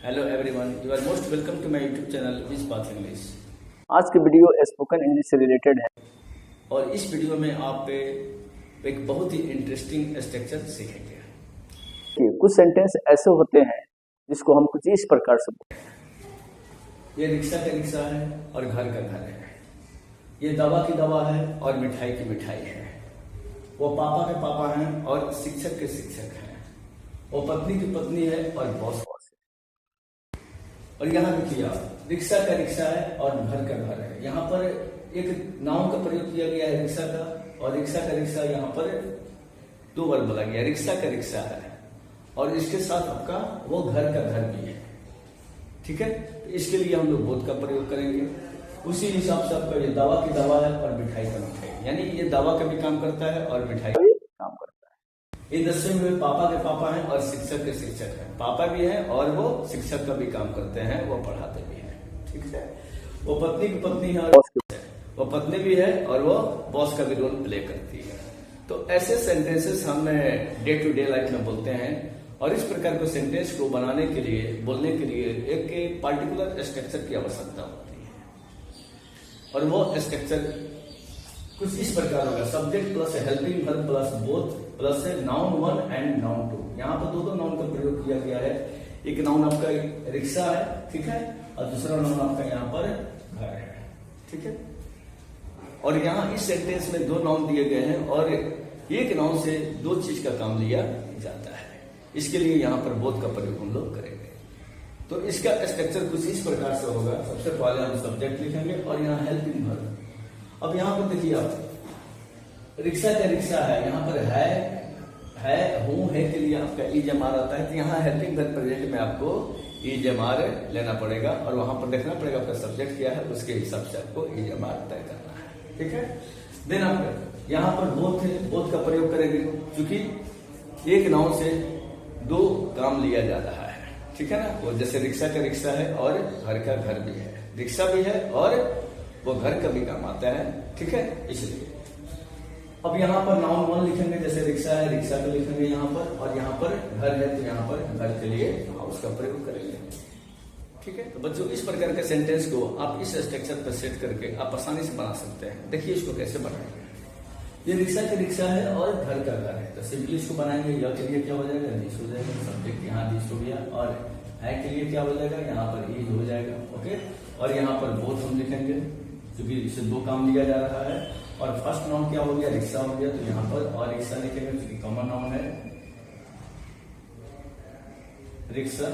Hello everyone, you are most welcome to my YouTube channel Wiz Path English. आज की video spoken English से related है और इस वीडियो में आप एक बहुत ही इंटरेस्टिंग स्ट्रक्चर सीखेंगे कि कुछ सेंटेंस ऐसे होते हैं जिसको हम कुछ इस प्रकार से बोलते हैं। ये रिक्शा का रिक्शा है और घर का घर है। ये दवा की दवा है और मिठाई की मिठाई है। वो पापा के पापा हैं और शिक्षक के शिक्षक हैं। वो पत्नी की पत्नी है और बॉस है। और यहाँ देखिए आप, रिक्शा का रिक्शा है और घर का घर है। यहाँ पर एक नाउन का प्रयोग किया गया है रिक्शा का, और रिक्शा का रिक्शा यहाँ पर दो बार बोला गया। रिक्शा का रिक्शा है और इसके साथ आपका वो घर का घर भी है। ठीक है, तो इसके लिए हम लोग बोथ का प्रयोग करेंगे। उसी हिसाब से आपका ये दवा की दवा है और मिठाई का मिठाई, यानी ये दवा का भी काम करता है और मिठाई का भी काम करता है। ये दसवें में पापा के पापा हैं और शिक्षक के शिक्षक हैं। पापा भी हैं और वो शिक्षक का भी काम करते हैं, वो पढ़ाते भी हैं। ठीक है, वो पत्नी की पत्नी है और वो पत्नी भी है और वो बॉस का भी रोल प्ले करती है। तो ऐसे सेंटेंसेस हम डे टू डे लाइफ में बोलते हैं, और इस प्रकार के सेंटेंस को बनाने के लिए, बोलने के लिए एक पार्टिकुलर स्ट्रक्चर की आवश्यकता होती है। और वो स्ट्रक्चर कुछ इस प्रकार होगा: subject plus helping verb plus both plus noun one and noun two. यहाँ पर दो नाउन का प्रयोग किया गया है। एक नाउन आपका रिक्शा है, ठीक है, और दूसरा नाउन आपका यहाँ पर घर है। ठीक है, और यहाँ इस सेंटेंस में दो नाउन दिए गए हैं और एक नाउन से दो चीज का काम लिया जाता है। इसके लिए यहाँ पर बोथ का प्रयोग हम लोग करेंगे। तो इसका स्ट्रक्चर कुछ इस प्रकार से होगा। सबसे पहले हम सब्जेक्ट लिखेंगे और यहाँ हेल्पिंग वर्ब। अब यहाँ पर देखिए आप, रिक्शा का रिक्शा है, यहाँ पर है हूं है के लिए आपका ईजमार आता है। तो यहाँ हेल्पिंग वर्ब प्रेजेंट में आपको ईजमार लेना पड़ेगा और वहां पर देखना पड़ेगा आपका सब्जेक्ट क्या है, उसके हिसाब से आपको ईजमार तय करना है। ठीक है, देन आप यहाँ पर बोथ का प्रयोग करेंगे, क्योंकि एक नाउन से दो काम लिया जा रहा है। ठीक है ना, वो जैसे रिक्शा का रिक्शा है और घर का घर भी है। रिक्शा भी है और वो घर का भी काम आता है। ठीक है, इसलिए अब यहाँ पर नाउन वन लिखेंगे, जैसे रिक्शा है रिक्शा का लिखेंगे यहाँ पर, और यहाँ पर घर है तो यहाँ पर घर के लिए हाउस का प्रयोग करेंगे। ठीक है, तो बच्चों इस प्रकार के सेंटेंस को आप इस स्ट्रक्चर पर सेट करके आप आसानी से बना सकते हैं। देखिए इसको कैसे बनाएंगे। ये रिक्शा का रिक्शा है और घर का घर है, तो सिंपली इसको बनाएंगे। यह के लिए क्या हो जाएगा, दिस हो जाएगा। सब्जेक्ट यहाँ दिस हो गया, और है के लिए क्या हो जाएगा, यहाँ पर इज हो जाएगा। ओके, और यहाँ पर बोथ हम लिखेंगे क्योंकि इससे दो काम लिया जा रहा है। और फर्स्ट नाउन क्या हो गया, रिक्शा हो गया, तो यहाँ पर और रिक्शा लिखेंगे क्योंकि कॉमन नाउन है रिक्शा।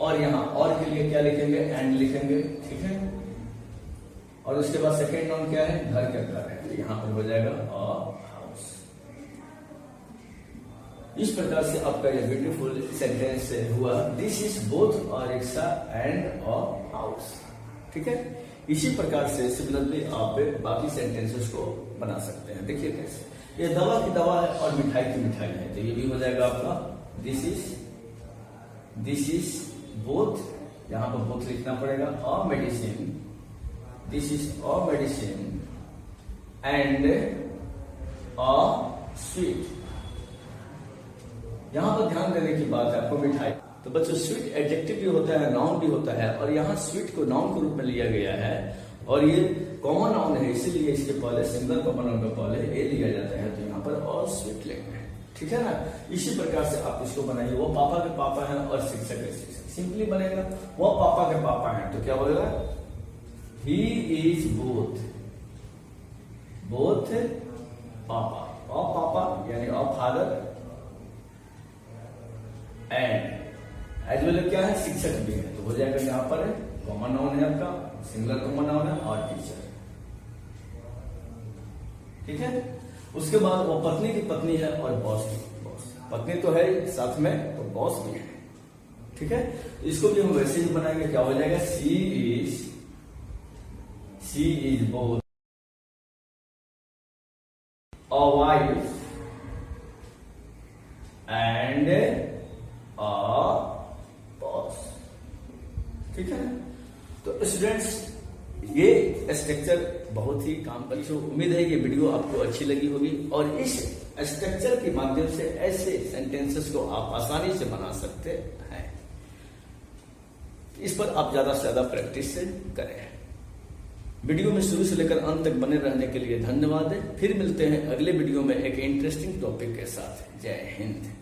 और यहाँ और के लिए क्या लिखेंगे, एंड लिखेंगे। ठीक है, और उसके बाद सेकेंड नाउन क्या है, घर का घर है, तो यहाँ पर हो जाएगा हाउस। इस प्रकार से आपका यह ब्यूटीफुल सेंटेंस हुआ, this is both a rickshaw and a house. ठीक है, इसी प्रकार से सिमिलरली आप बाकी सेंटेंसेस को बना सकते हैं। देखिए कैसे, ये दवा की दवा है और मिठाई की मिठाई है, तो ये भी हो जाएगा आपका दिस इज बोथ, यहाँ पर बोथ लिखना पड़ेगा, a medicine, this is a medicine and a sweet. यहां पर ध्यान देने की बात है आपको, मिठाई। तो बच्चों स्वीट एडजेक्टिव भी होता है, नाउन भी होता है, और यहाँ स्वीट को नाउन के रूप में लिया गया है। और ये कॉमन नाउन है, इसीलिए इसके पहले सिंगल कॉमन नाउन के पहले ए लिया जाता है, तो यहाँ पर और स्वीट लेंगे। ठीक है ना, इसी प्रकार से आप इसको बनाइए। वो पापा के पापा हैं और शिक्षक के शिक्षक, सिंपली बनेगा। वो पापा के पापा हैं तो क्या बोलेगा, ही इज बोथ पापा, ऑफ पापा यानी of father, and as well क्या है, शिक्षक भी है, तो हो जाएगा यहाँ पर कॉमन नाउन है आपका, सिंगुलर कॉमन नाउन है और टीचर। ठीक है, उसके बाद वो पत्नी की पत्नी है और बॉस की बॉस। पत्नी तो है साथ में, तो बॉस भी है। ठीक है, इसको भी हम वैसे ही बनाएंगे। क्या हो जाएगा, she is both a wife and boss. ठीक है, तो स्टूडेंट्स ये स्ट्रक्चर बहुत ही काम पर। उम्मीद है कि वीडियो आपको अच्छी लगी होगी, और इस स्ट्रक्चर के माध्यम से ऐसे सेंटेंसेस को आप आसानी से बना सकते हैं। इस पर आप ज्यादा से ज्यादा प्रैक्टिस करें। वीडियो में शुरू से लेकर अंत तक बने रहने के लिए धन्यवाद। फिर मिलते हैं अगले वीडियो में एक इंटरेस्टिंग टॉपिक के साथ। जय हिंद।